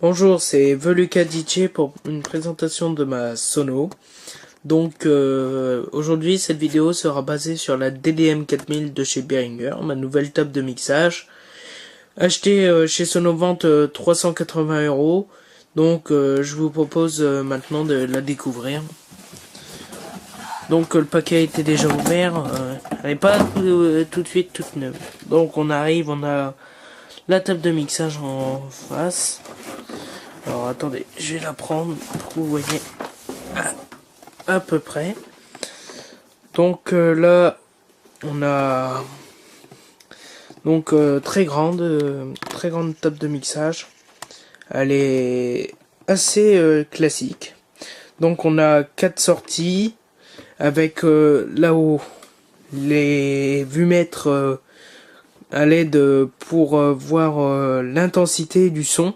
Bonjour, c'est Veluca DJ pour une présentation de ma sono. Donc aujourd'hui cette vidéo sera basée sur la DDM 4000 de chez Behringer, ma nouvelle table de mixage. Achetée chez Sonovente 380 €. Donc je vous propose maintenant de la découvrir. Donc le paquet a été déjà ouvert, elle n'est pas tout de suite toute neuve. Donc on arrive, on a la table de mixage en face. Alors attendez, je vais la prendre pour que vous voyez à peu près. Donc là, on a donc très grande table de mixage. Elle est assez classique. Donc on a 4 sorties avec là-haut les vumètres à LED pour voir l'intensité du son.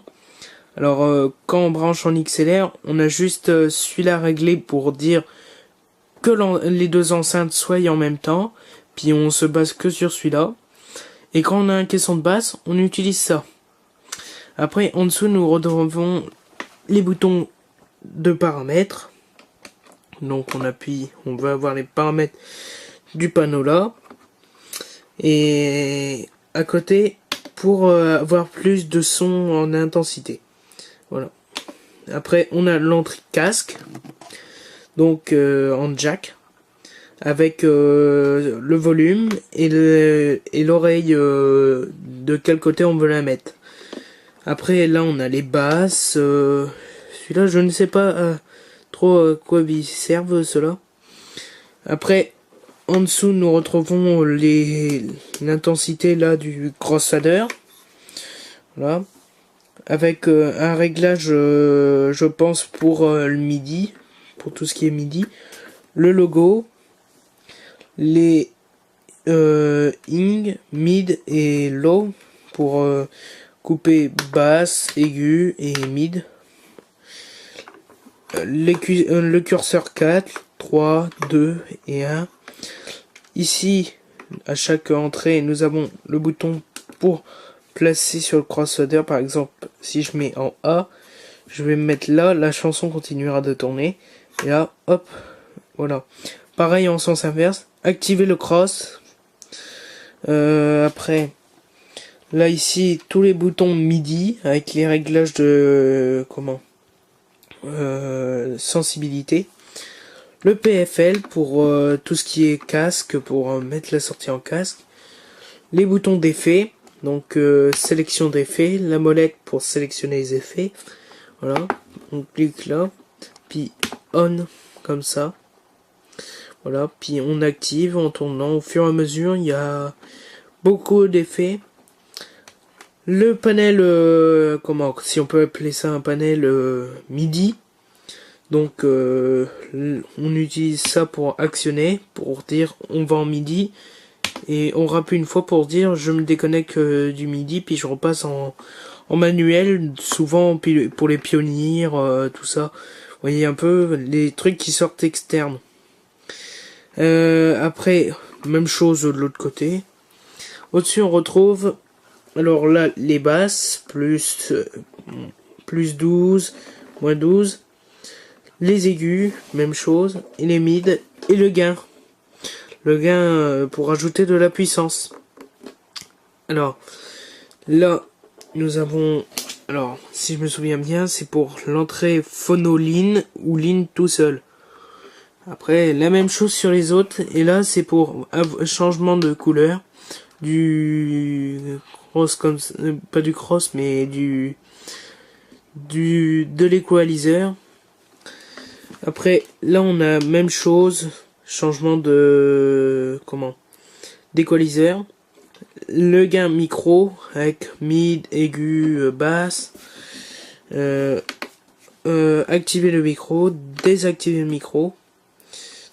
Alors quand on branche en XLR, on a juste celui-là réglé pour dire que les deux enceintes soient en même temps, puis on se base que sur celui-là. Et quand on a un caisson de basse, on utilise ça. Après, en dessous, nous retrouvons les boutons de paramètres. Donc on appuie, on veut avoir les paramètres du panneau là. Et à côté, pour avoir plus de son en intensité. Voilà. Après, on a l'entrée casque, donc en jack, avec le volume et l'oreille de quel côté on veut la mettre. Après, là, on a les basses. Celui-là, je ne sais pas trop à quoi ils servent, ceux-là. Après, en dessous, nous retrouvons l'intensité là du crossfader. Voilà. Avec un réglage, je pense, pour le MIDI, pour tout ce qui est MIDI. Le logo, les ing, mid et low pour couper basse, aigu et mid. Le curseur 4, 3, 2 et 1. Ici, à chaque entrée, nous avons le bouton pour placer sur le crossfader. Par exemple, si je mets en A, je vais me mettre là, la chanson continuera de tourner. Et là, hop, voilà. Pareil en sens inverse, activer le cross. Après, là ici, tous les boutons MIDI avec les réglages de sensibilité. Le PFL pour tout ce qui est casque, pour mettre la sortie en casque. Les boutons d'effet, donc sélection d'effets. La molette pour sélectionner les effets. Voilà, on clique là, puis on, comme ça. Voilà, puis on active en tournant. Au fur et à mesure, il y a beaucoup d'effets. Le panel, si on peut appeler ça un panel MIDI. Donc on utilise ça pour actionner, pour dire on va en MIDI. Et on rappuie une fois pour dire je me déconnecte du MIDI, puis je repasse en manuel, souvent pour les pionniers, tout ça. Vous voyez un peu les trucs qui sortent externes. Après, même chose de l'autre côté. Au-dessus on retrouve, alors là, les basses, plus 12, moins 12. Les aigus, même chose. Et les mids, et le gain. Le gain pour ajouter de la puissance. Alors, là, nous avons... Alors, si je me souviens bien, c'est pour l'entrée phono-line ou line tout seul. Après, la même chose sur les autres. Et là, c'est pour changement de couleur. Du cross, comme pas du cross, mais de l'équalizer. Après, là, on a même chose. Changement de... d'équaliseur. Le gain micro avec mid, aigu, basse. Activer le micro, désactiver le micro.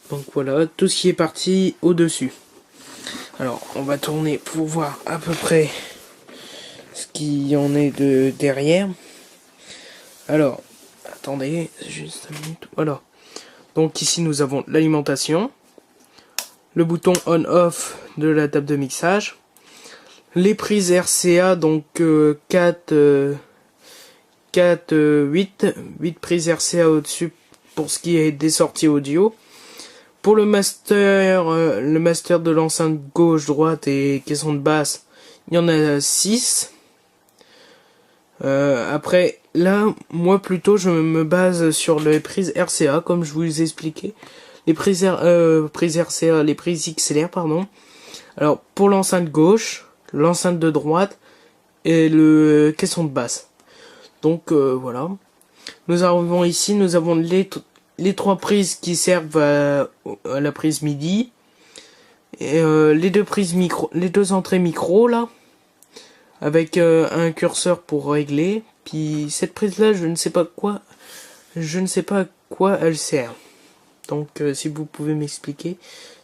Donc voilà, tout ce qui est parti au-dessus. Alors, on va tourner pour voir à peu près ce qu'il en est de derrière. Alors, attendez, juste une minute. Voilà. Donc ici, nous avons l'alimentation. Le bouton on-off de la table de mixage. Les prises RCA, donc 4 4, 8 prises RCA au-dessus pour ce qui est des sorties audio. Pour le master de l'enceinte gauche, droite et caisson de basse, il y en a 6. Après, là, moi plutôt, je me base sur les prises RCA, comme je vous ai expliqué. Les prises RCA, les prises XLR, pardon. Alors, pour l'enceinte gauche, l'enceinte de droite et le caisson de basse. Donc, voilà. Nous arrivons ici, nous avons les 3 prises qui servent à la prise MIDI. Et les 2 prises micro, les 2 entrées micro, là. Avec un curseur pour régler. Puis cette prise là, je ne sais pas à quoi elle sert. Donc si vous pouvez m'expliquer,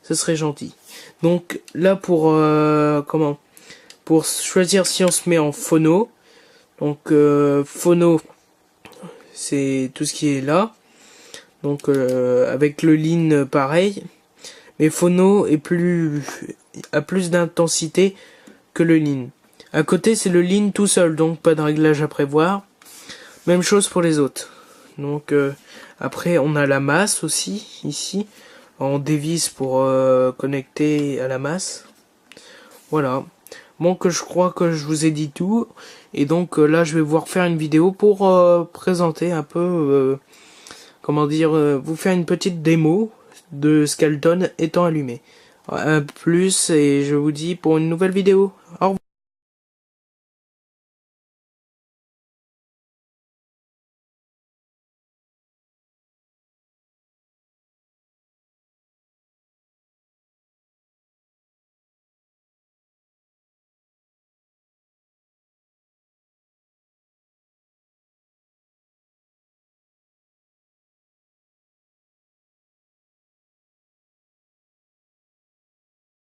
ce serait gentil. Donc là pour pour choisir si on se met en phono. Donc phono, c'est tout ce qui est là. Donc avec le lean pareil. Mais phono a plus d'intensité que le lean. À côté, c'est le lean tout seul, donc pas de réglage à prévoir. Même chose pour les autres. Donc après, on a la masse aussi, ici. On dévisse pour connecter à la masse. Voilà. Bon, que je crois que je vous ai dit tout. Et donc là, je vais vous refaire une vidéo pour présenter un peu, comment dire, vous faire une petite démo de ce qu'elle donne étant allumé. A plus, et je vous dis pour une nouvelle vidéo. Au revoir.